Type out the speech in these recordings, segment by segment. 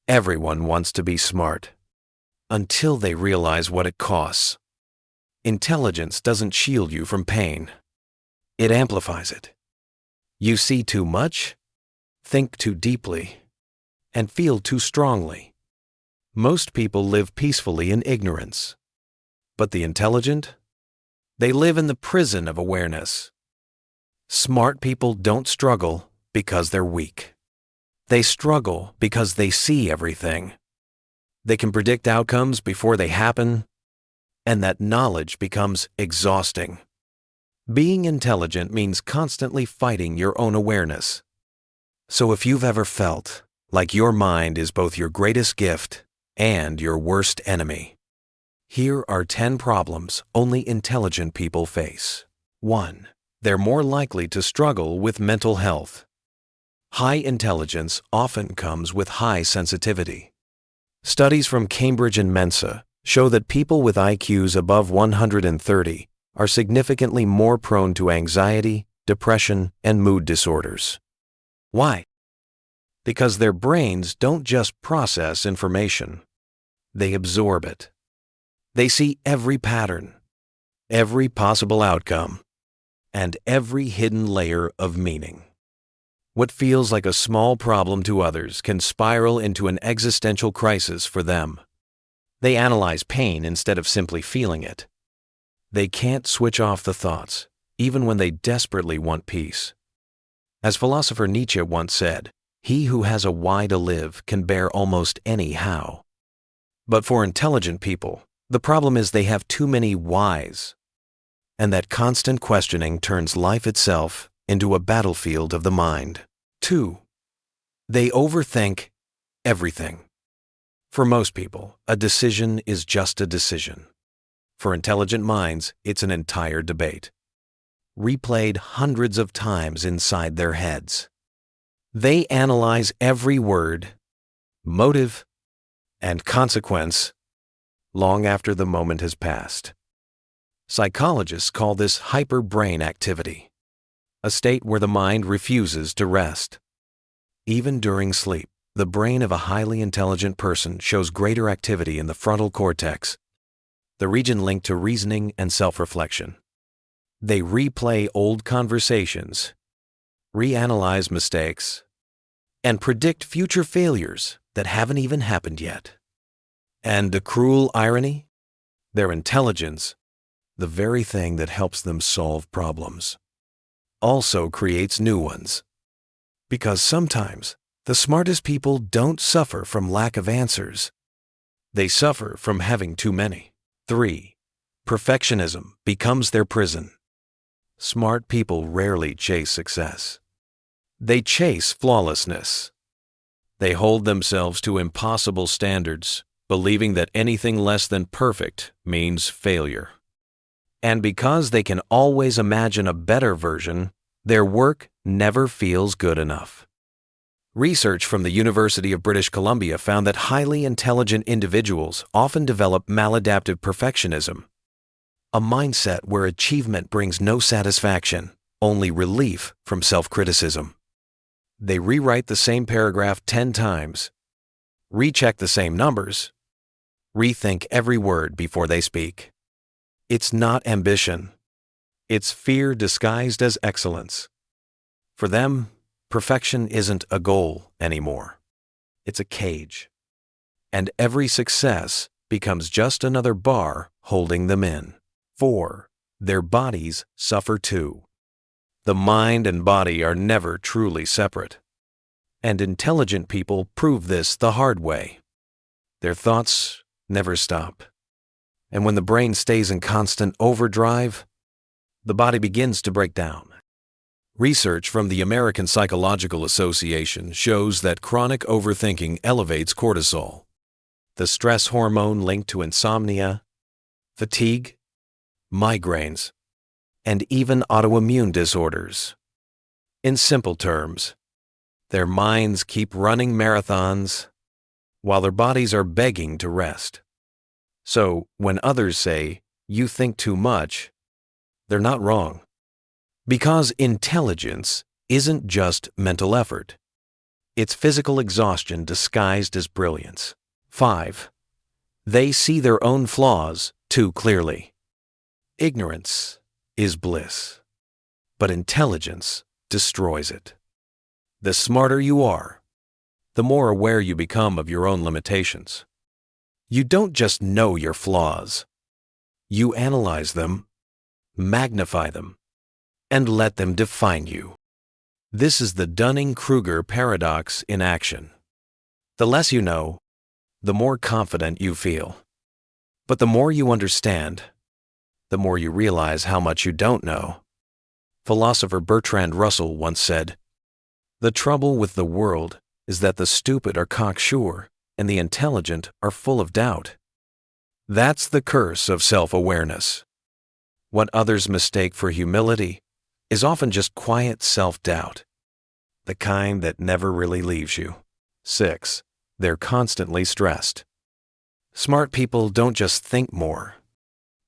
Everyone wants to be smart, until they realize what it costs. Intelligence doesn't shield you from pain. It amplifies it. You see too much, think too deeply, and feel too strongly. Most people live peacefully in ignorance. But the intelligent? They live in the prison of awareness. Smart people don't struggle because they're weak. They struggle because they see everything. They can predict outcomes before they happen, and that knowledge becomes exhausting. Being intelligent means constantly fighting your own awareness. So if you've ever felt like your mind is both your greatest gift and your worst enemy, here are 10 problems only intelligent people face. 1. They're more likely to struggle with mental health. High intelligence often comes with high sensitivity. Studies from Cambridge and Mensa show that people with IQs above 130 are significantly more prone to anxiety, depression, and mood disorders. Why? Because their brains don't just process information, they absorb it. They see every pattern, every possible outcome, and every hidden layer of meaning. What feels like a small problem to others can spiral into an existential crisis for them. They analyze pain instead of simply feeling it. They can't switch off the thoughts, even when they desperately want peace. As philosopher Nietzsche once said, "He who has a why to live can bear almost any how." But for intelligent people, the problem is they have too many whys, and that constant questioning turns life itself into a battlefield of the mind. 2. They overthink everything. For most people, a decision is just a decision. For intelligent minds, it's an entire debate, replayed hundreds of times inside their heads. They analyze every word, motive, and consequence long after the moment has passed. Psychologists call this hyperbrain activity, a state where the mind refuses to rest. Even during sleep, the brain of a highly intelligent person shows greater activity in the frontal cortex, the region linked to reasoning and self-reflection. They replay old conversations, reanalyze mistakes, and predict future failures that haven't even happened yet. And a cruel irony? Their intelligence, the very thing that helps them solve problems, also creates new ones. Because sometimes, the smartest people don't suffer from lack of answers. They suffer from having too many. 3. Perfectionism becomes their prison. Smart people rarely chase success. They chase flawlessness. They hold themselves to impossible standards, believing that anything less than perfect means failure. And because they can always imagine a better version, their work never feels good enough. Research from the University of British Columbia found that highly intelligent individuals often develop maladaptive perfectionism, a mindset where achievement brings no satisfaction, only relief from self-criticism. They rewrite the same paragraph 10 times, recheck the same numbers, rethink every word before they speak. It's not ambition. It's fear disguised as excellence. For them, perfection isn't a goal anymore. It's a cage. And every success becomes just another bar holding them in. 4. Their bodies suffer too. The mind and body are never truly separate. And intelligent people prove this the hard way. Their thoughts never stop. And when the brain stays in constant overdrive, the body begins to break down. Research from the American Psychological Association shows that chronic overthinking elevates cortisol, the stress hormone linked to insomnia, fatigue, migraines, and even autoimmune disorders. In simple terms, their minds keep running marathons while their bodies are begging to rest. So when others say, "You think too much," they're not wrong. Because intelligence isn't just mental effort. It's physical exhaustion disguised as brilliance. 5. They see their own flaws too clearly. Ignorance is bliss, but intelligence destroys it. The smarter you are, the more aware you become of your own limitations. You don't just know your flaws. You analyze them, magnify them, and let them define you. This is the Dunning-Kruger paradox in action. The less you know, the more confident you feel. But the more you understand, the more you realize how much you don't know. Philosopher Bertrand Russell once said, "The trouble with the world is that the stupid are cocksure and the intelligent are full of doubt." That's the curse of self-awareness. What others mistake for humility is often just quiet self-doubt, the kind that never really leaves you. 6. They're constantly stressed. Smart people don't just think more,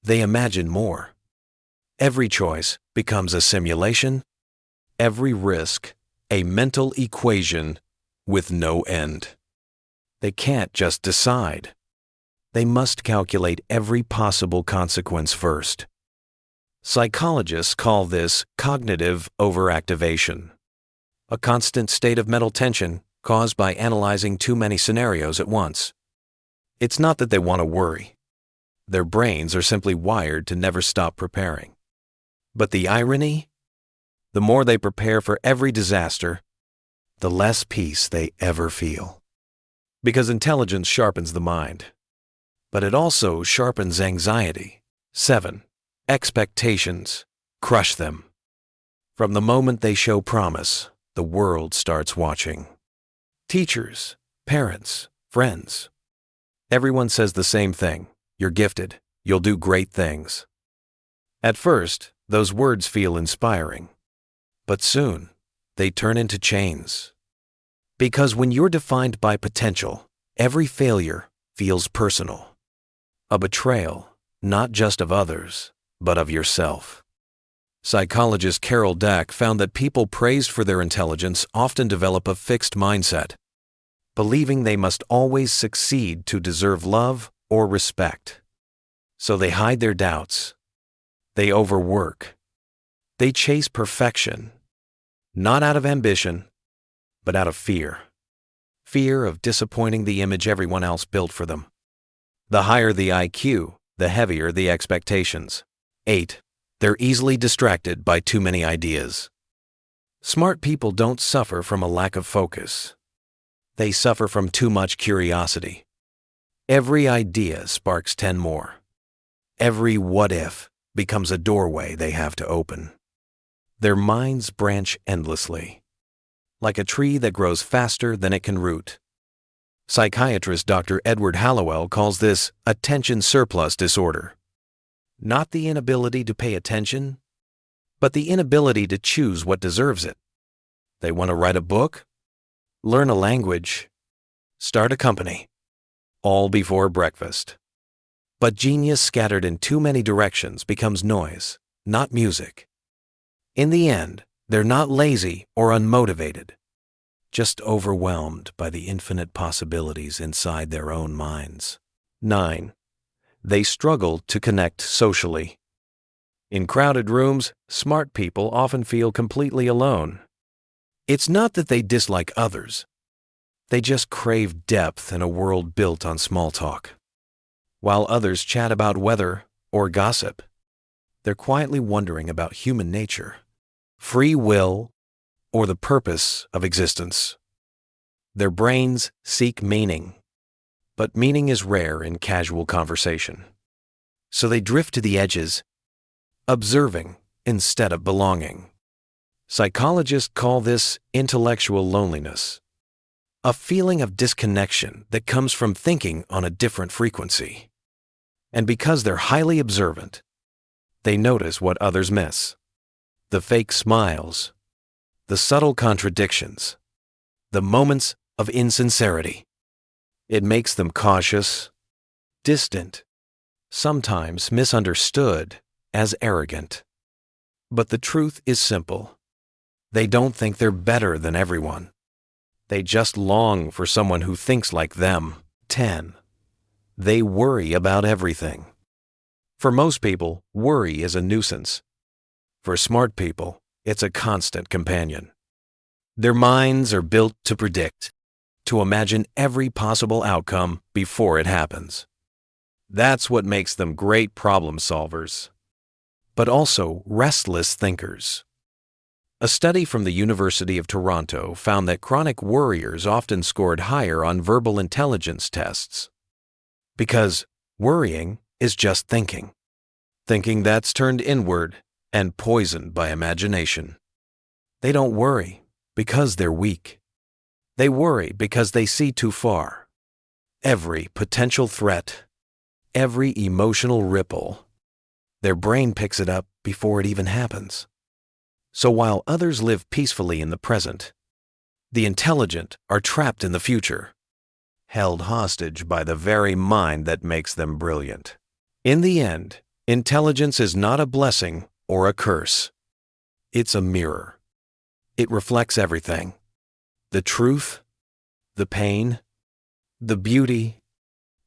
they imagine more. Every choice becomes a simulation, every risk a mental equation with no end. They can't just decide. They must calculate every possible consequence first. Psychologists call this cognitive overactivation, a constant state of mental tension caused by analyzing too many scenarios at once. It's not that they want to worry. Their brains are simply wired to never stop preparing. But the irony? The more they prepare for every disaster, the less peace they ever feel. Because intelligence sharpens the mind, but it also sharpens anxiety. 7. Expectations crush them. From the moment they show promise, the world starts watching. Teachers, parents, friends. Everyone says the same thing. You're gifted. You'll do great things. At first, those words feel inspiring. But soon, they turn into chains. Because when you're defined by potential, every failure feels personal. A betrayal, not just of others, but of yourself. Psychologist Carol Dweck found that people praised for their intelligence often develop a fixed mindset, believing they must always succeed to deserve love or respect. So they hide their doubts. They overwork. They chase perfection, not out of ambition, but out of fear. Fear of disappointing the image everyone else built for them. The higher the IQ, the heavier the expectations. 8. They're easily distracted by too many ideas. Smart people don't suffer from a lack of focus. They suffer from too much curiosity. Every idea sparks 10 more. Every what if becomes a doorway they have to open. Their minds branch endlessly, like a tree that grows faster than it can root. Psychiatrist Dr. Edward Hallowell calls this attention surplus disorder. Not the inability to pay attention, but the inability to choose what deserves it. They want to write a book, learn a language, start a company, all before breakfast. But genius scattered in too many directions becomes noise, not music. In the end, they're not lazy or unmotivated, just overwhelmed by the infinite possibilities inside their own minds. 9. They struggle to connect socially. In crowded rooms, smart people often feel completely alone. It's not that they dislike others. They just crave depth in a world built on small talk. While others chat about weather or gossip, they're quietly wondering about human nature, free will, or the purpose of existence. Their brains seek meaning, but meaning is rare in casual conversation. So they drift to the edges, observing instead of belonging. Psychologists call this intellectual loneliness, a feeling of disconnection that comes from thinking on a different frequency. And because they're highly observant, they notice what others miss. The fake smiles, the subtle contradictions, the moments of insincerity. It makes them cautious, distant, sometimes misunderstood as arrogant. But the truth is simple. They don't think they're better than everyone. They just long for someone who thinks like them. 10. They worry about everything. For most people, worry is a nuisance. For smart people, it's a constant companion. Their minds are built to predict, to imagine every possible outcome before it happens. That's what makes them great problem solvers, but also restless thinkers. A study from the University of Toronto found that chronic worriers often scored higher on verbal intelligence tests. Because worrying is just thinking. Thinking that's turned inward and poisoned by imagination. They don't worry because they're weak. They worry because they see too far. Every potential threat, every emotional ripple, their brain picks it up before it even happens. So while others live peacefully in the present, the intelligent are trapped in the future, held hostage by the very mind that makes them brilliant. In the end, intelligence is not a blessing or a curse. It's a mirror. It reflects everything: the truth, the pain, the beauty,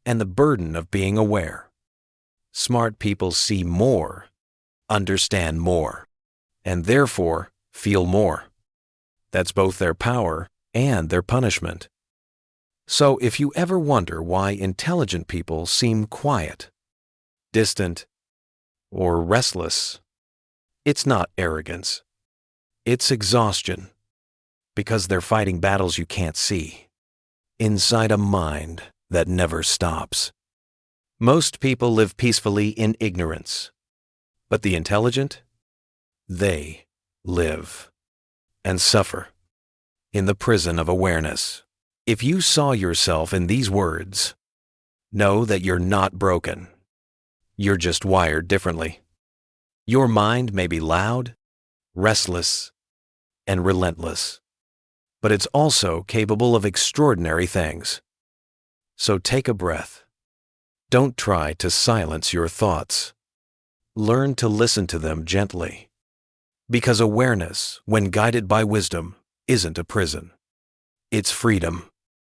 and the burden of being aware. Smart people see more, understand more, and therefore feel more. That's both their power and their punishment. So if you ever wonder why intelligent people seem quiet, distant, or restless, it's not arrogance. It's exhaustion, because they're fighting battles you can't see, inside a mind that never stops. Most people live peacefully in ignorance, but the intelligent, they live and suffer in the prison of awareness. If you saw yourself in these words, know that you're not broken. You're just wired differently. Your mind may be loud, restless, and relentless, but it's also capable of extraordinary things. So take a breath. Don't try to silence your thoughts. Learn to listen to them gently. Because awareness, when guided by wisdom, isn't a prison. It's freedom.